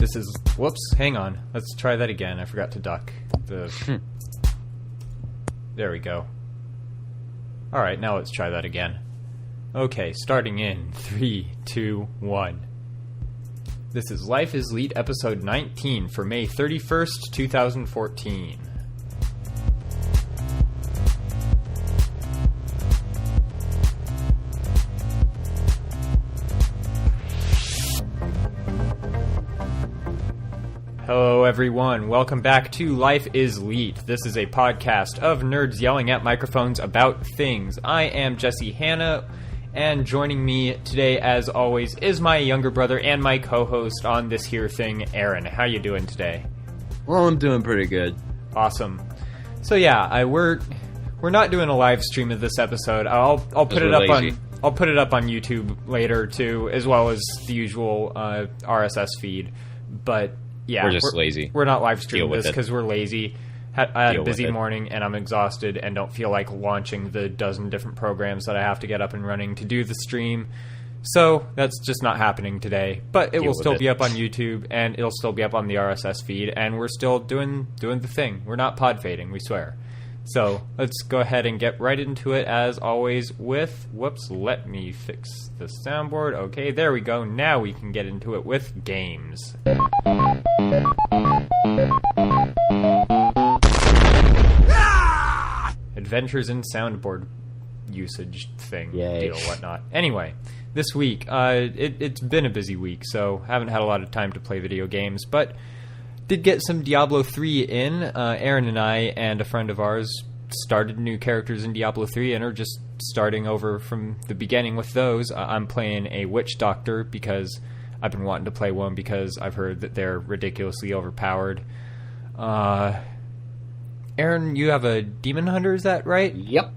This is... Whoops, hang on. Let's try that again. I forgot to duck. There we go. Alright, now let's try that again. Okay, starting in 3, 2, 1. This is Life is Leet, episode 19 for May 31st, 2014. Hello everyone, welcome back to Life is Leet. This is a podcast of nerds yelling at microphones about things. I am Jesse Hanna, and joining me today, as always, is my younger brother and my co-host on this here thing, Aaron. How you doing today? Well, I'm doing pretty good. Awesome. So yeah, we're not doing a live stream of this episode. I'll put it up lazy. I'll put it up on YouTube later too, as well as the usual RSS feed. But yeah, we're just lazy. We're not live streaming Deal with this it. because we're lazy. I had a Deal busy with it. morning and I'm exhausted and don't feel like launching the dozen different programs that I have to get up and running to do the stream. So that's just not happening today. But it Deal will with still it. be up on YouTube and it'll still be up on the RSS feed, and we're still doing the thing. We're not pod fading, we swear. So let's go ahead and get right into it, as always, with... Whoops, let me fix the soundboard. Okay, there we go. Now we can get into it with games. Adventures in soundboard usage thing, Yay. deal, whatnot. Anyway, this week, it's been a busy week, so haven't had a lot of time to play video games, but did get some Diablo 3 in. Aaron and I and a friend of ours started new characters in Diablo 3 and are just starting over from the beginning with those. I'm playing a witch doctor because I've been wanting to play one because I've heard that they're ridiculously overpowered. Aaron, you have a demon hunter, is that right? Yep.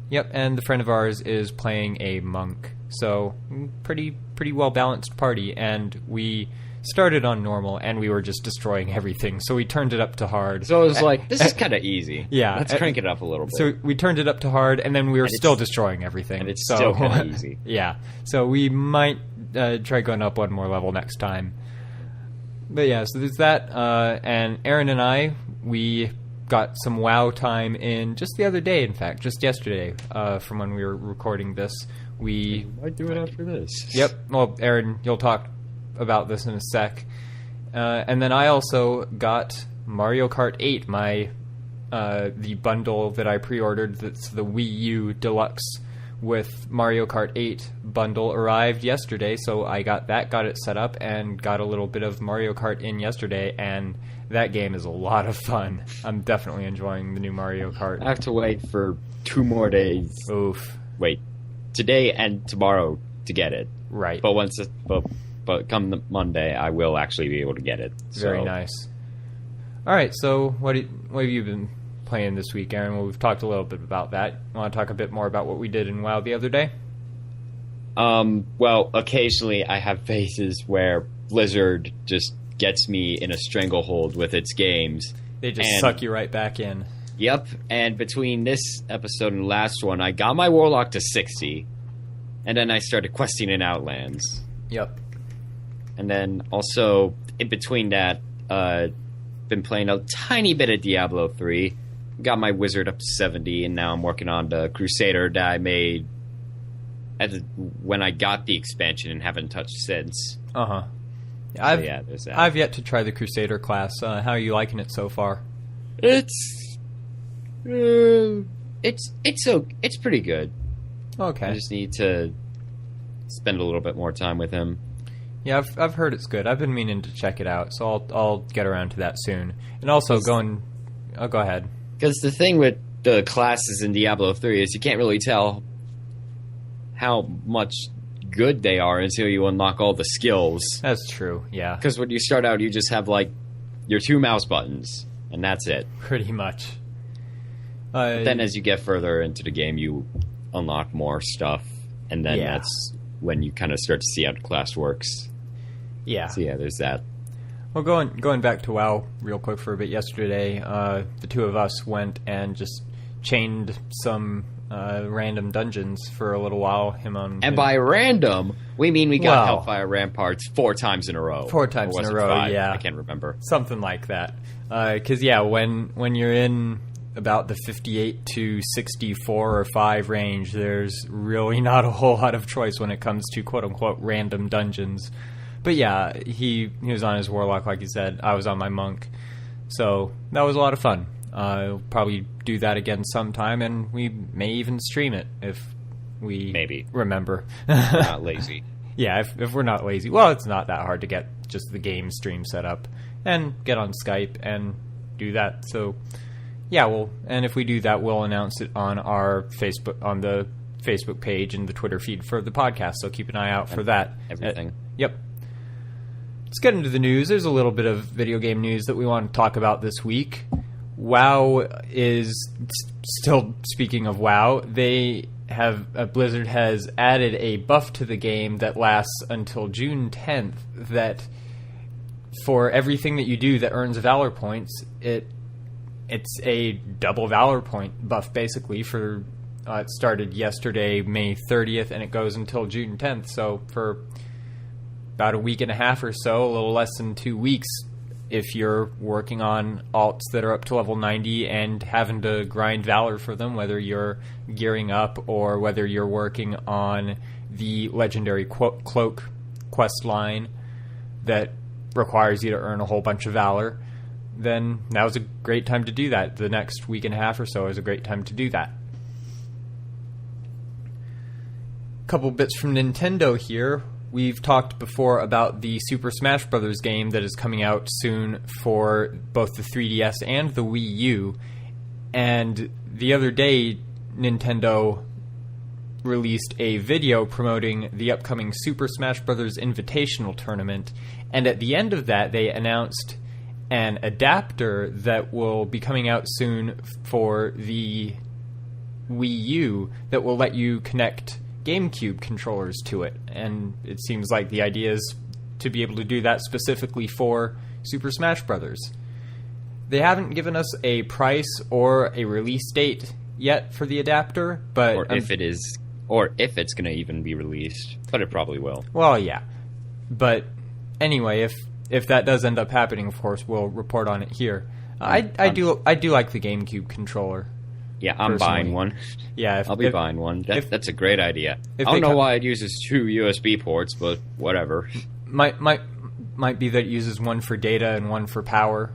Yep, and the friend of ours is playing a monk. So, pretty well balanced party, and we started on normal, and we were just destroying everything, so we turned it up to hard. So I was like, this is kind of easy. Yeah. Let's crank it up a little bit. So we turned it up to hard, and then we were still destroying everything. And it's so, still kind of easy. Yeah, so we might try going up one more level next time. But yeah, so there's that, and Aaron and I, we got some WoW time in just the other day, in fact, just yesterday, from when we were recording this. We might do it after this. Yep. Well, Aaron, you'll talk about this in a sec. And then I also got Mario Kart 8, the bundle that I pre-ordered. That's the Wii U Deluxe with Mario Kart 8 bundle arrived yesterday, so I got it set up, and got a little bit of Mario Kart in yesterday, and that game is a lot of fun. I'm definitely enjoying the new Mario Kart. I have to wait for 2 more days. Oof. Wait, today and tomorrow to get it. Right. But come the Monday, I will actually be able to get it. Very nice. All right, so what have you been playing this week, Aaron? Well, we've talked a little bit about that. Want to talk a bit more about what we did in WoW the other day? Well, occasionally I have phases where Blizzard just gets me in a stranglehold with its games. They just suck you right back in. Yep, and between this episode and the last one, I got my Warlock to 60, and then I started questing in Outlands. Yep. And then also, in between that, been playing a tiny bit of Diablo 3, got my Wizard up to 70, and now I'm working on the Crusader that I made when I got the expansion and haven't touched since. Uh-huh. There's that. I've yet to try the Crusader class. How are you liking it so far? It's pretty good. Okay. I just need to spend a little bit more time with him. Yeah, I've heard it's good. I've been meaning to check it out, so I'll get around to that soon. And also go ahead. Because the thing with the classes in Diablo 3 is you can't really tell how much good they are until you unlock all the skills. That's true, yeah. Because when you start out, you just have, like, your 2 mouse buttons, and that's it. Pretty much. But then as you get further into the game, you unlock more stuff, and then that's when you kind of start to see how the class works. Yeah. So yeah, there's that. Well, going back to WoW real quick for a bit yesterday, the two of us went and just chained some random dungeons for a little while. And by random, we mean we got Hellfire Ramparts 4 times in a row. 4 times in a row, 5? yeah. I can't remember. Something like that. Because, when you're in about the 58 to 64 or 5 range, there's really not a whole lot of choice when it comes to quote-unquote random dungeons. But yeah, he was on his Warlock, like you said. I was on my Monk. So that was a lot of fun. I'll probably do that again sometime, and we may even stream it if we remember. We're not lazy. Yeah, if we're not lazy. Well, it's not that hard to get just the game stream set up and get on Skype and do that. So, yeah, and if we do that, we'll announce it on our on the Facebook page and the Twitter feed for the podcast. So keep an eye out for that. Everything. Yep. Let's get into the news. There's a little bit of video game news that we want to talk about this week. WoW is still, speaking of WoW, Blizzard has added a buff to the game that lasts until June 10th that for everything that you do that earns Valor points, it's a double Valor point buff basically for it started yesterday, May 30th, and it goes until June 10th. So for about a week and a half or so, a little less than 2 weeks, if you're working on alts that are up to level 90 and having to grind Valor for them, whether you're gearing up or whether you're working on the legendary cloak quest line that requires you to earn a whole bunch of Valor, then now's a great time to do that. The next week and a half or so is a great time to do that. Couple bits from Nintendo here. We've talked before about the Super Smash Bros. Game that is coming out soon for both the 3DS and the Wii U. And the other day, Nintendo released a video promoting the upcoming Super Smash Bros. Invitational Tournament. And at the end of that, they announced an adapter that will be coming out soon for the Wii U that will let you connect GameCube controllers to it, and it seems like the idea is to be able to do that specifically for Super Smash Bros. They haven't given us a price or a release date yet for the adapter, but or if it's going to even be released, but it probably will. Well, yeah, but anyway, if that does end up happening, of course, we'll report on it here. I do like the GameCube controller. Yeah, I'm buying one. Yeah, I'll be buying one. That's a great idea. I don't know why it uses 2 USB ports, but whatever. Might be that it uses one for data and one for power.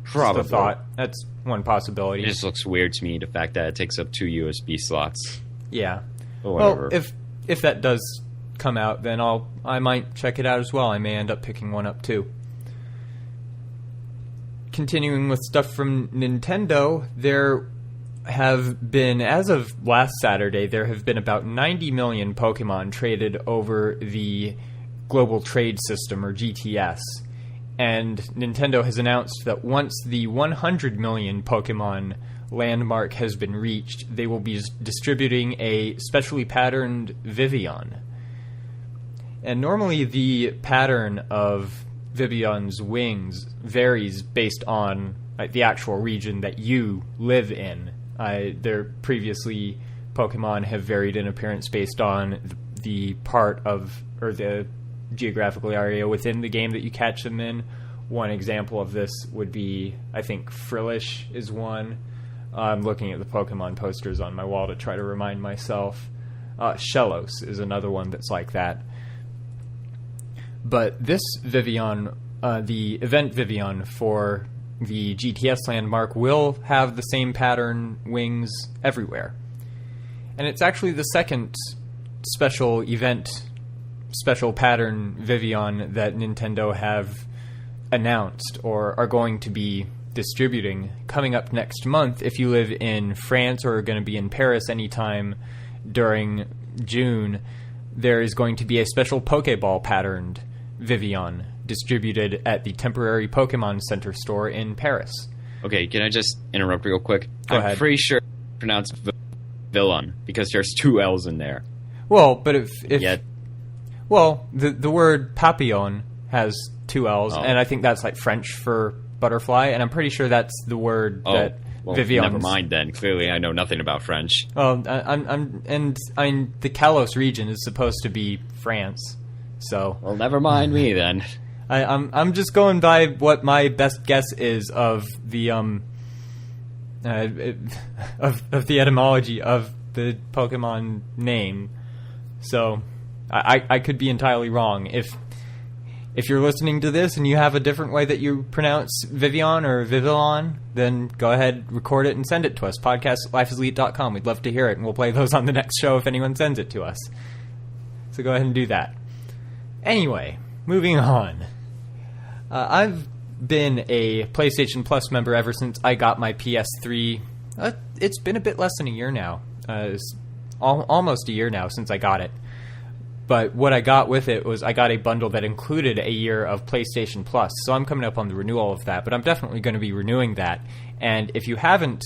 Probably. Just a thought. That's one possibility. It just looks weird to me, the fact that it takes up 2 USB slots. Yeah. But whatever. Well, if that does come out, then I might check it out as well. I may end up picking one up too. Continuing with stuff from Nintendo, there have been, as of last Saturday, there have been about 90 million Pokemon traded over the Global Trade System, or GTS. And Nintendo has announced that once the 100 million Pokemon landmark has been reached, they will be distributing a specially patterned Vivillon. And normally the pattern of Vivillon's wings varies based on the actual region that you live in. Previously, Pokemon have varied in appearance based on the part of, or the geographical area within the game that you catch them in. One example of this would be, I think, Frillish is one. I'm looking at the Pokemon posters on my wall to try to remind myself. Shellos is another one that's like that. But this Vivillon, the event Vivillon for the GTS landmark, will have the same pattern wings everywhere. And it's actually the second special event, special pattern Vivillon that Nintendo have announced or are going to be distributing coming up next month. If you live in France or are going to be in Paris anytime during June, there is going to be a special Pokeball patterned Vivillon distributed at the temporary Pokemon Center store in Paris. Okay, can I just interrupt real quick? Go ahead. I'm pretty sure it's pronounced Vivillon because there's 2 L's in there. Well, but if well, the word papillon has 2 L's, and I think that's like French for butterfly, and I'm pretty sure that's the word that Well, Vivillon's. never mind then. Clearly, I know nothing about French. Well, the Kalos region is supposed to be France, so. Well, never mind me then. I'm just going by what my best guess is of the of the etymology of the Pokemon name. So I could be entirely wrong. If you're listening to this and you have a different way that you pronounce Vivillon or Vivillon, then go ahead, record it, and send it to us. Podcast@lifeisleet.com. We'd love to hear it, and we'll play those on the next show if anyone sends it to us. So go ahead and do that. Anyway, moving on. I've been a PlayStation Plus member ever since I got my PS3. It's been a bit less than a year now. It's almost a year now since I got it. But what I got with it was I got a bundle that included a year of PlayStation Plus. So I'm coming up on the renewal of that, but I'm definitely going to be renewing that. And if you haven't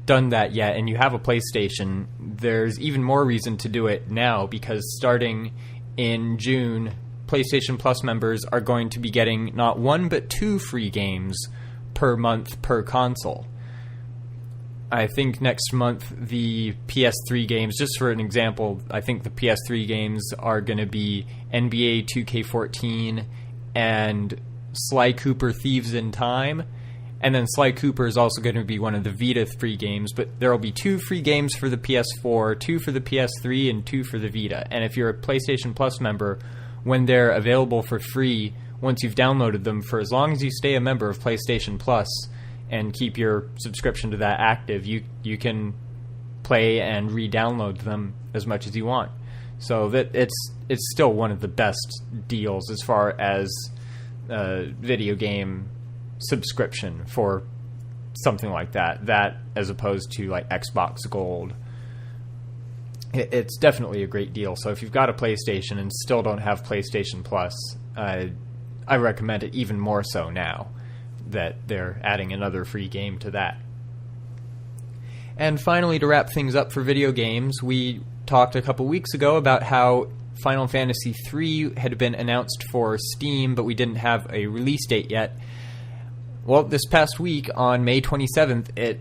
done that yet and you have a PlayStation, there's even more reason to do it now, because starting in June, PlayStation Plus members are going to be getting not 1 but 2 free games per month per console. I think next month the PS3 games, just for an example, I think the PS3 games are going to be NBA 2K14 and Sly Cooper Thieves in Time. And then Sly Cooper is also going to be one of the Vita free games, but there will be 2 free games for the PS4, 2 for the PS3, and 2 for the Vita. And if you're a PlayStation Plus member, when they're available for free, once you've downloaded them, for as long as you stay a member of PlayStation Plus and keep your subscription to that active, you can play and re-download them as much as you want. So that it's still one of the best deals as far as video game subscription for something like that. That as opposed to like Xbox Gold. It's definitely a great deal. So if you've got a PlayStation and still don't have PlayStation Plus, I recommend it even more so now that they're adding another free game to that. And finally, to wrap things up for video games, we talked a couple weeks ago about how Final Fantasy III had been announced for Steam, but we didn't have a release date yet. Well, this past week, on May 27th, it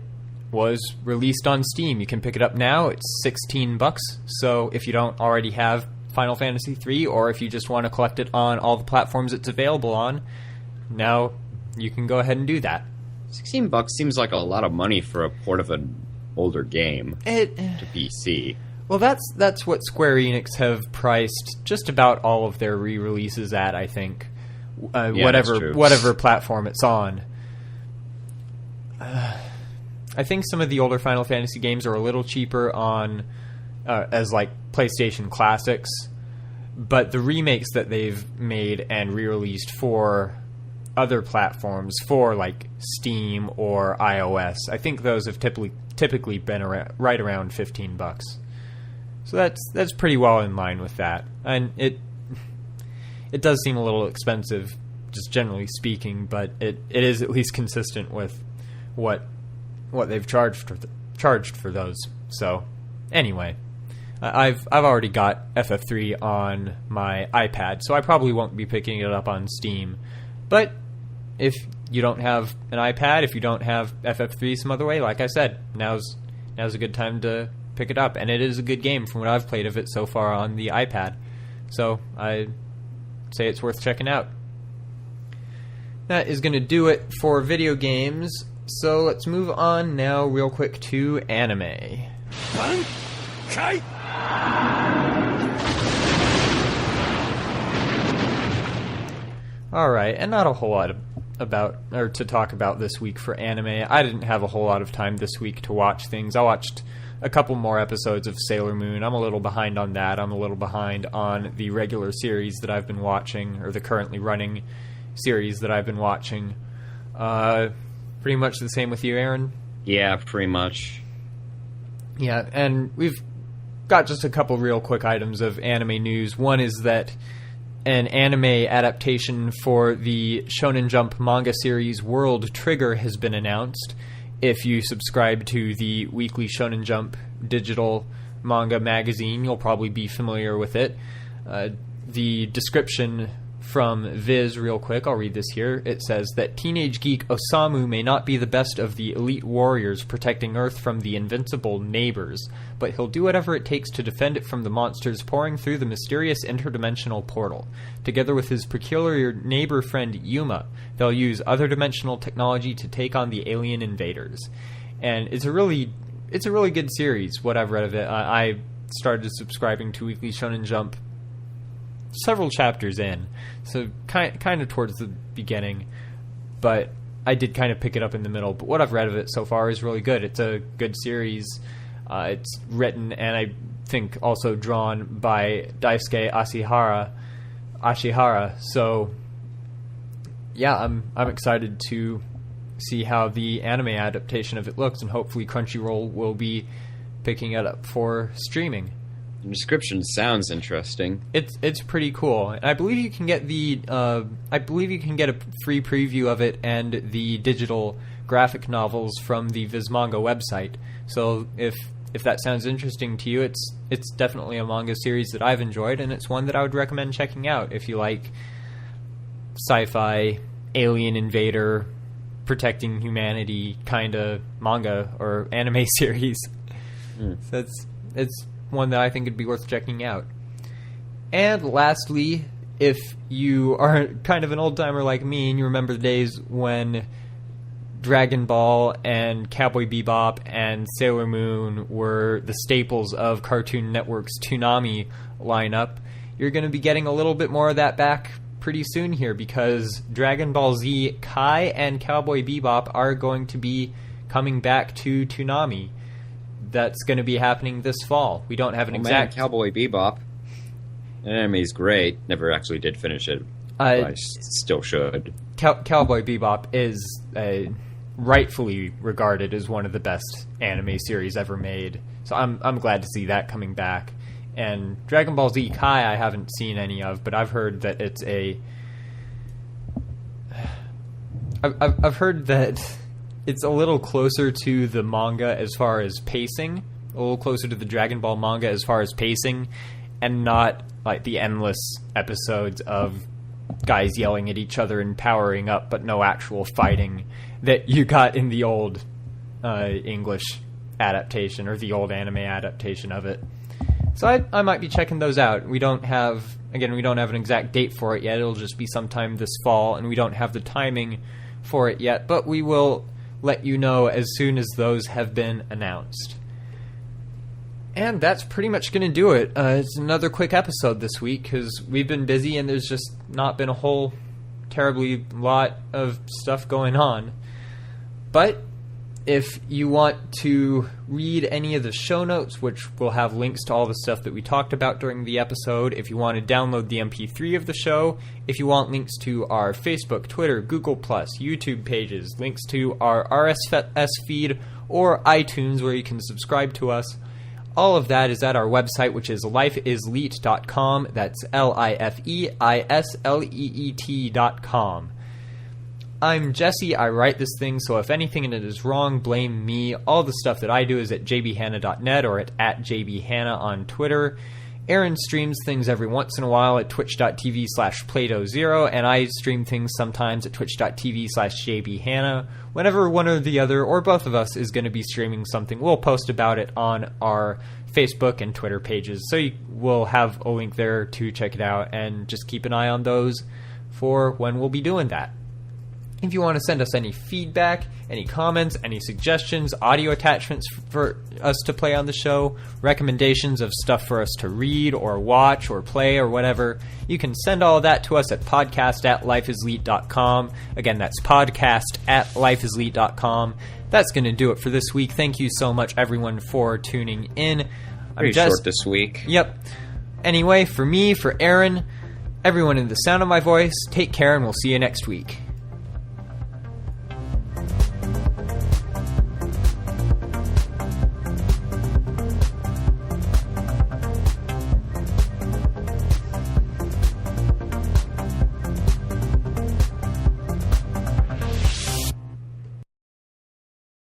was released on Steam. You can pick it up now. It's $16. So if you don't already have Final Fantasy III, or if you just want to collect it on all the platforms it's available on, now you can go ahead and do that. $16 seems like a lot of money for a port of an older game to PC. Well, that's what Square Enix have priced just about all of their re-releases at, I think. Whatever platform it's on. I think some of the older Final Fantasy games are a little cheaper on as like PlayStation Classics, but the remakes that they've made and re-released for other platforms, for like Steam or iOS, I think those have typically been right around $15. So that's pretty well in line with that, and it does seem a little expensive, just generally speaking, but it is at least consistent with what they've charged for those. So anyway, I've already got FF3 on my iPad, so I probably won't be picking it up on Steam. But if you don't have an iPad, if you don't have FF3 some other way, like I said, now's a good time to pick it up, and it is a good game from what I've played of it so far on the iPad. So I say it's worth checking out. That is going to do it for video games. So let's move on now real quick to anime. Alright, and not a whole lot to talk about this week for anime. I didn't have a whole lot of time this week to watch things. I watched a couple more episodes of Sailor Moon. I'm a little behind on that. I'm a little behind on the regular series that I've been watching, or the currently running series that I've been watching. Pretty much the same with you, Aaron? Yeah, pretty much. Yeah, and we've got just a couple real quick items of anime news. One is that an anime adaptation for the Shonen Jump manga series World Trigger has been announced. If you subscribe to the weekly Shonen Jump digital manga magazine, you'll probably be familiar with it. The description from Viz real quick. I'll read this here. It says that teenage geek Osamu may not be the best of the elite warriors protecting Earth from the invincible neighbors, but he'll do whatever it takes to defend it from the monsters pouring through the mysterious interdimensional portal. Together with his peculiar neighbor friend Yuma, they'll use other dimensional technology to take on the alien invaders. And it's a really good series, what I've read of it. I started subscribing to Weekly Shonen Jump several chapters in, so kind of towards the beginning, but I did kind of pick it up in the middle. But what I've read of it so far is really good. It's a good series. It's written and I think also drawn by Daisuke Ashihara. So yeah, I'm excited to see how the anime adaptation of it looks, and hopefully Crunchyroll will be picking it up for streaming. The description sounds interesting. It's pretty cool. And I believe you can get a free preview of it and the digital graphic novels from the Viz Manga website. So if that sounds interesting to you, it's definitely a manga series that I've enjoyed, and it's one that I would recommend checking out if you like sci-fi, alien invader, protecting humanity kind of manga or anime series. So it's one that I think would be worth checking out. And lastly, if you are kind of an old-timer like me and you remember the days when Dragon Ball and Cowboy Bebop and Sailor Moon were the staples of Cartoon Network's Toonami lineup, you're going to be getting a little bit more of that back pretty soon here, because Dragon Ball Z Kai and Cowboy Bebop are going to be coming back to Toonami. That's going to be happening this fall. We don't have an exact... Cowboy Bebop. The anime's great. Never actually did finish it. But I still should. Cowboy Bebop is rightfully regarded as one of the best anime series ever made. So I'm glad to see that coming back. And Dragon Ball Z Kai I haven't seen any of, but I've heard that it's I've heard that it's a little closer to the manga as far as pacing, a little closer to the Dragon Ball manga as far as pacing, and not like the endless episodes of guys yelling at each other and powering up, but no actual fighting that you got in the old English adaptation or the old anime adaptation of it. So I might be checking those out. We don't have an exact date for it yet. It'll just be sometime this fall, and we don't have the timing for it yet, but we will let you know as soon as those have been announced. And that's pretty much going to do it. It's another quick episode this week because we've been busy and there's just not been a whole terribly lot of stuff going on. But if you want to read any of the show notes, which will have links to all the stuff that we talked about during the episode, if you want to download the MP3 of the show, if you want links to our Facebook, Twitter, Google+, YouTube pages, links to our RSS feed, or iTunes where you can subscribe to us, all of that is at our website, which is lifeisleet.com. That's LIFEISLEET.com. I'm Jesse. I write this thing, so if anything in it is wrong, blame me. All the stuff that I do is at jbhanna.net or at jbhanna on Twitter. Aaron streams things every once in a while at twitch.tv/Plato0, and I stream things sometimes at twitch.tv/jbhanna. Whenever one or the other, or both of us, is going to be streaming something, we'll post about it on our Facebook and Twitter pages, so you will have a link there to check it out, and just keep an eye on those for when we'll be doing that. If you want to send us any feedback, any comments, any suggestions, audio attachments for us to play on the show, recommendations of stuff for us to read or watch or play or whatever, you can send all of that to us at podcast@lifeisleet.com. Again, that's podcast@lifeisleet.com. That's going to do it for this week. Thank you so much, everyone, for tuning in. Pretty short this week. Yep. Anyway, for me, for Aaron, everyone in the sound of my voice, take care and we'll see you next week.